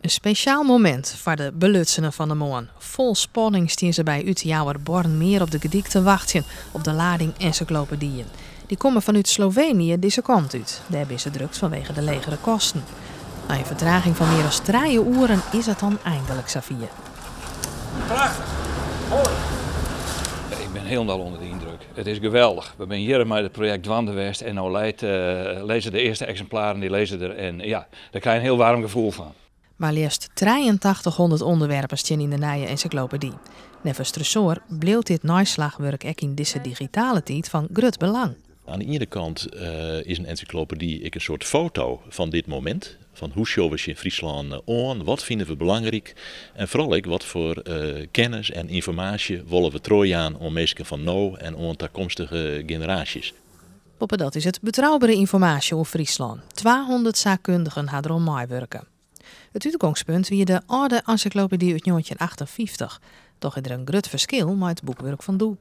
Een speciaal moment voor de belutsenen van de moon. Vol spanning stien ze bij Utjouwer Bornmeer op de gedik te wachten op de lading encyclopedieën. Die komen vanuit Slovenië deze kant uit. Daar is ze drukt vanwege de legere kosten. Na een vertraging van meer dan 3 uren is het dan eindelijk Safia. Prachtig, mooi. Ik ben helemaal onder de indruk. Het is geweldig. We zijn hier met het project Dwandewest en nu lezen de eerste exemplaren, die lezen er. En ja, daar krijg je een heel warm gevoel van. Maar liefst 8300 onderwerpen staan in de nieuwe encyclopedie. Nevens Tresor bleef dit naslagwerk ook in deze digitale tijd van groot belang. Aan de ene kant is een encyclopedie een soort foto van dit moment. Van hoe showen we in Friesland aan, wat vinden we belangrijk en vooral wat voor kennis en informatie willen we trooien om mensen van nu en om toekomstige generaties. Poppen dat is het betrouwbare informatie over Friesland. 200 zaakkundigen hadden erom meewerken. Het uitgangspunt wie de oude encyclopedie uit 1958. Toch is er een groot verschil met het boekwerk van Doe.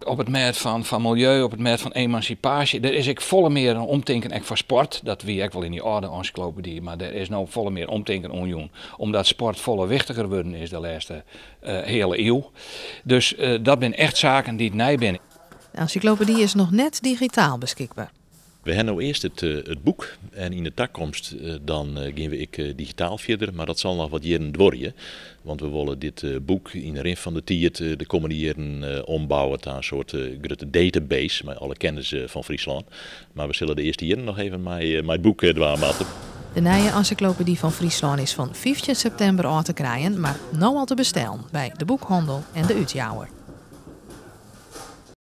Op het merk van milieu, op het merk van emancipatie, er is ik volle meer een omdenken voor sport. Dat wie ik wel in die oude encyclopedie, maar er is nou volle meer omdenken onjoen. Omdat sport volle wichtiger geworden is de laatste hele eeuw. Dus dat zijn echt zaken die het nij zijn. De encyclopedie is nog net digitaal beschikbaar. We hebben nou eerst het boek en in de toekomst dan gaan we digitaal verder, maar dat zal nog wat jaren dwarren. Want we willen dit boek in de rin van de tijd de komende jaren ombouwen tot een soort grote database met alle kennis van Friesland. Maar we zullen de eerste jaren nog even met het boek dwaarmaten. De nieuwe encyclopedie van Friesland is van 15 september aan te krijgen, maar nu al te bestellen bij de boekhandel en de Utjouwer.